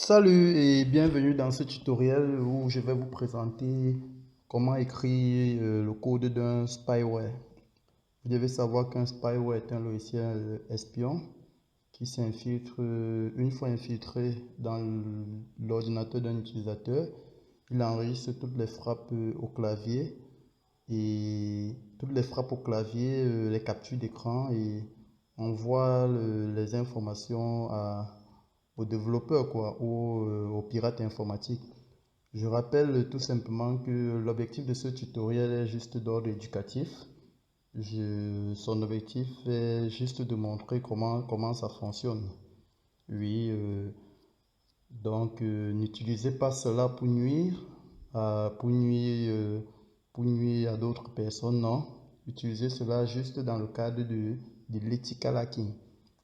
Salut et bienvenue dans ce tutoriel où je vais vous présenter comment écrire le code d'un spyware. Vous devez savoir qu'un spyware est un logiciel espion qui s'infiltre, une fois infiltré dans l'ordinateur d'un utilisateur. Il enregistre toutes les frappes au clavier et toutes les frappes au clavier, les captures d'écran et envoie les informations aux développeurs quoi, aux pirates informatiques. Je rappelle tout simplement que l'objectif de ce tutoriel est juste d'ordre éducatif. Son objectif est juste de montrer comment ça fonctionne. Oui, n'utilisez pas cela pour nuire, à- pour nuire, euh, pour nuire à d'autres personnes, non. Utilisez cela juste dans le cadre de l'ethical hacking.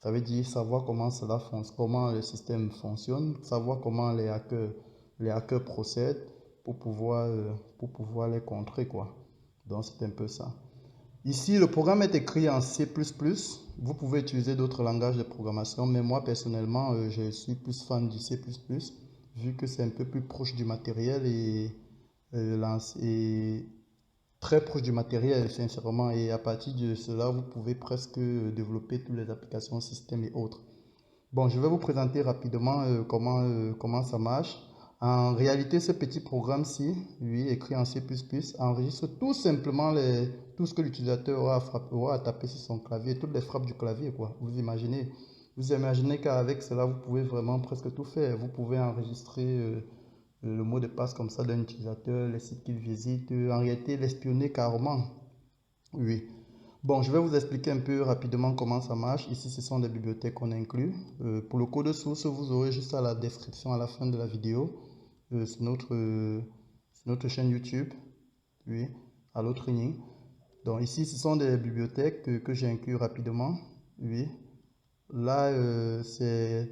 Ça veut dire savoir comment cela fonctionne, comment le système fonctionne, savoir comment les hackers procèdent pour pouvoir les contrer, quoi. Donc c'est un peu ça. Ici, le programme est écrit en C++. Vous pouvez utiliser d'autres langages de programmation, mais moi personnellement, je suis plus fan du C++, vu que c'est un peu plus proche du matériel et très proche du matériel, sincèrement. Et à partir de cela, vous pouvez presque développer toutes les applications, systèmes et autres. Bon, je vais vous présenter rapidement comment ça marche. En réalité, ce petit programme-ci, lui, écrit en C++, enregistre tout simplement tout ce que l'utilisateur aura à taper sur son clavier, toutes les frappes du clavier, quoi. Vous imaginez qu'avec cela, vous pouvez vraiment presque tout faire. Vous pouvez enregistrer le mot de passe comme ça d'un utilisateur, les sites qu'il visite, en réalité, l'espionner carrément. Oui. Bon, je vais vous expliquer un peu rapidement comment ça marche. Ici, ce sont des bibliothèques qu'on inclut. Pour le code source, vous aurez juste à la description à la fin de la vidéo. C'est notre chaîne YouTube. Oui, Allo Training. Donc ici, ce sont des bibliothèques que j'inclus rapidement. Oui. Là, c'est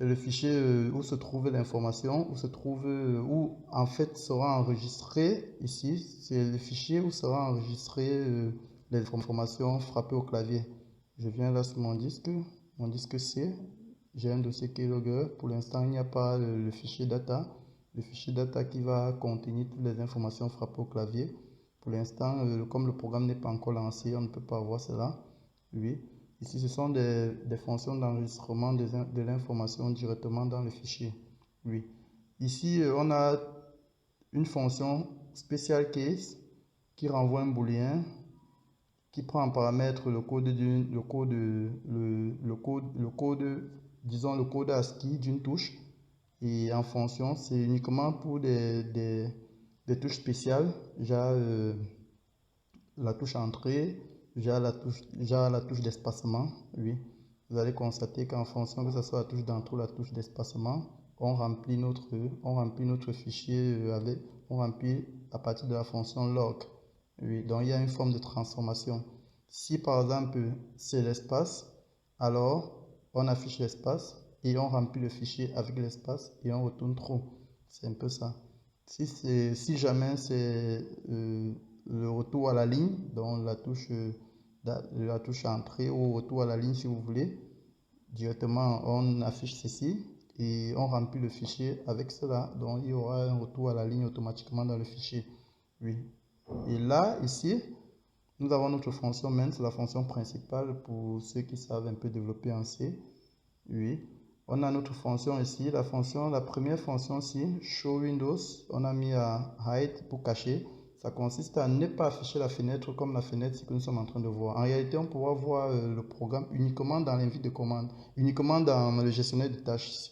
le fichier où se trouve l'information, où en fait sera enregistré, ici, c'est le fichier où sera enregistré les informations frappées au clavier. Je viens là sur mon disque C, j'ai un dossier keylogger. Pour l'instant, il n'y a pas le fichier data qui va contenir toutes les informations frappées au clavier. Pour l'instant, comme le programme n'est pas encore lancé, on ne peut pas voir cela. Oui. Ici, ce sont des fonctions d'enregistrement de l'information directement dans le fichier. Oui. Ici, on a une fonction special case qui renvoie un booléen qui prend en paramètre disons le code ASCII d'une touche. Et en fonction, c'est uniquement pour des touches spéciales. Déjà, la touche entrée, déjà la touche d'espacement, oui. Vous allez constater qu'en fonction que ce soit la touche d'entrée ou la touche d'espacement, on remplit notre fichier on remplit à partir de la fonction log. Oui, donc il y a une forme de transformation. Si par exemple c'est l'espace, alors on affiche l'espace et on remplit le fichier avec l'espace et on retourne true. C'est un peu ça. Si jamais c'est le retour à la ligne, donc la touche entrée ou retour à la ligne si vous voulez, directement on affiche ceci et on remplit le fichier avec cela. Donc il y aura un retour à la ligne automatiquement dans le fichier. Oui. Et là, ici, nous avons notre fonction main, c'est la fonction principale pour ceux qui savent un peu développer en C. Oui. On a notre fonction ici, la première fonction ici, show windows, on a mis à hide pour cacher. Ça consiste à ne pas afficher la fenêtre comme la fenêtre que nous sommes en train de voir. En réalité, on pourra voir le programme uniquement dans l'invite de commande, uniquement dans le gestionnaire de tâches,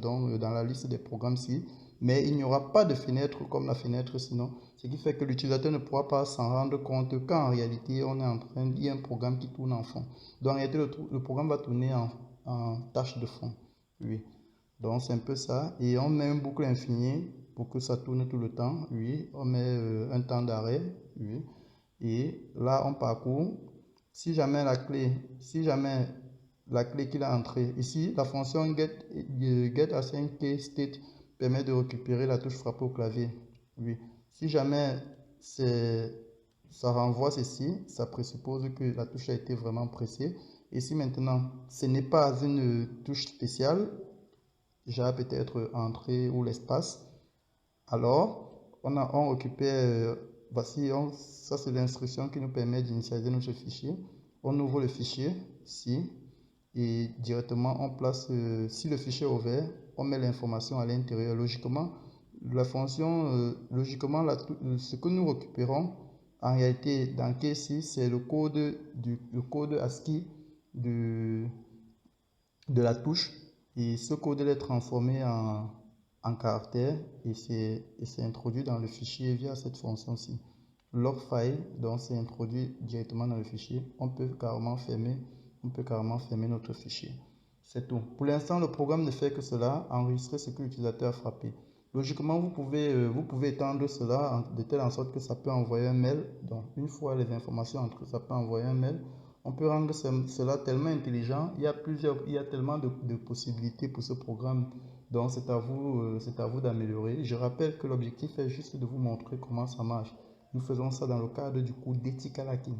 donc dans la liste des programmes ici. Mais il n'y aura pas de fenêtre comme la fenêtre sinon. Ce qui fait que l'utilisateur ne pourra pas s'en rendre compte qu'en réalité, il y a un programme qui tourne en fond. Donc en réalité, le programme va tourner en tâche de fond. Oui. Donc c'est un peu ça. Et on met un boucle infinie pour que ça tourne tout le temps. Oui. On met un temps d'arrêt. Oui. Et là, on parcourt. Si jamais la clé qu'il a entrée, ici, la fonction get assign key state permet de récupérer la touche frappée au clavier. Oui. Si jamais ça renvoie ceci, ça présuppose que la touche a été vraiment pressée. Et si maintenant ce n'est pas une touche spéciale, déjà peut-être entrée ou l'espace. Alors, on occupait, voici, ça c'est l'instruction qui nous permet d'initialiser notre fichier. On ouvre le fichier ici et directement on place, si le fichier est ouvert, on met l'information à l'intérieur. Logiquement, la fonction, logiquement, ce que nous récupérons, en réalité, dans ici, c'est le code ASCII de la touche. Et ce code est transformé en caractère et c'est introduit dans le fichier via cette fonction-ci. Log file, donc c'est introduit directement dans le fichier. On peut carrément fermer notre fichier. C'est tout. Pour l'instant, le programme ne fait que cela, enregistrer ce que l'utilisateur a frappé. Logiquement, vous pouvez étendre cela de telle en sorte que ça peut envoyer un mail. Donc, une fois les informations entrées, ça peut envoyer un mail. On peut rendre cela tellement intelligent. Il y a tellement de possibilités pour ce programme. Donc, c'est à vous d'améliorer. Je rappelle que l'objectif est juste de vous montrer comment ça marche. Nous faisons ça dans le cadre du cours d'Ethical Hacking.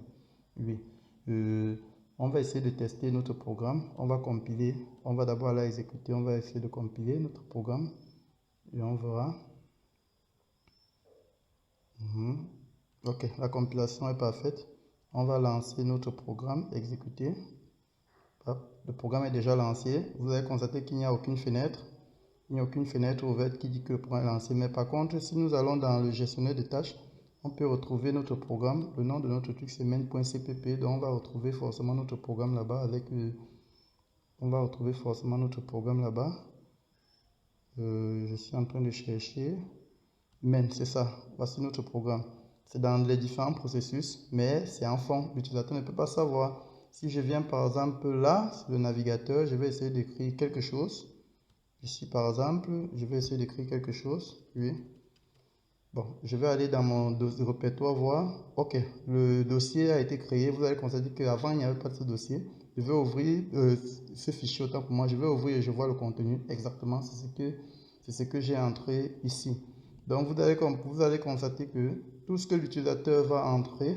Oui. On va essayer de tester notre programme. On va compiler. On va d'abord aller exécuter. On va essayer de compiler notre programme. Et on verra. Ok, la compilation est parfaite. On va lancer notre programme, exécuter. Hop, le programme est déjà lancé. Vous allez constater qu'il n'y a aucune fenêtre. Il n'y a aucune fenêtre ouverte qui dit que le programme est lancé. Mais par contre, si nous allons dans le gestionnaire de tâches, on peut retrouver notre programme. Le nom de notre truc c'est main.cpp. Donc on va retrouver forcément notre programme là-bas je suis en train de chercher. Main, c'est ça. Voici notre programme. C'est dans les différents processus, mais c'est en fond. L'utilisateur ne peut pas savoir. Si je viens par exemple là, sur le navigateur, je vais essayer d'écrire quelque chose. Ici par exemple, je vais essayer d'écrire quelque chose. Oui. Bon, je vais aller dans mon répertoire voir. Ok, le dossier a été créé. Vous allez constater qu'avant, il n'y avait pas de ce dossier. Je vais ouvrir ce fichier autant pour moi. Je vais ouvrir et je vois le contenu exactement. C'est ce que j'ai entré ici. Donc, vous allez constater que tout ce que l'utilisateur va entrer,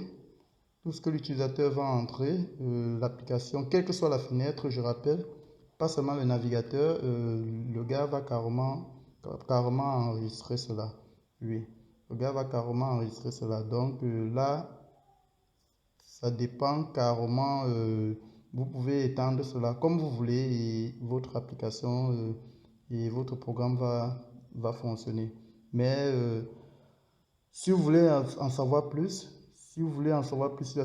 l'application, quelle que soit la fenêtre, je rappelle, pas seulement le navigateur, le gars va carrément enregistrer cela. Oui, le gars va carrément enregistrer cela. Donc là, ça dépend carrément. Vous pouvez étendre cela comme vous voulez et votre application et votre programme va fonctionner. Mais si vous voulez en savoir plus, sur la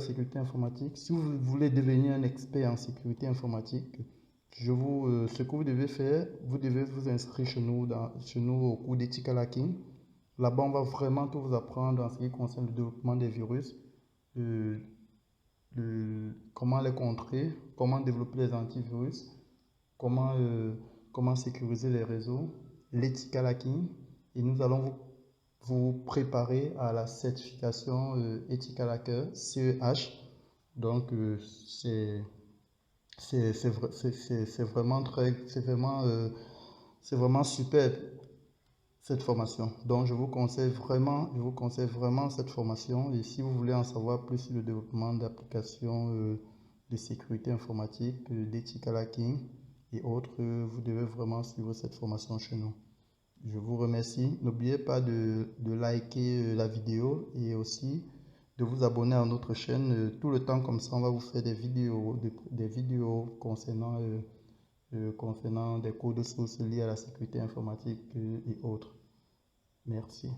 sécurité informatique, si vous voulez devenir un expert en sécurité informatique, ce que vous devez faire, vous devez vous inscrire chez nous au cours d'Ethical Hacking. Là-bas, on va vraiment tout vous apprendre en ce qui concerne le développement des virus, comment les contrer, comment développer les antivirus, comment sécuriser les réseaux, l'Ethical Hacking. Et nous allons vous préparer à la certification Ethical Hacker, CEH. Donc, c'est vraiment superbe cette formation. Donc, je vous conseille vraiment cette formation. Et si vous voulez en savoir plus sur le développement d'applications de sécurité informatique, d'Ethical Hacking et autres, vous devez vraiment suivre cette formation chez nous. Je vous remercie. N'oubliez pas de liker la vidéo et aussi de vous abonner à notre chaîne. Tout le temps comme ça, on va vous faire des vidéos concernant des codes sources liés à la sécurité informatique et autres. Merci.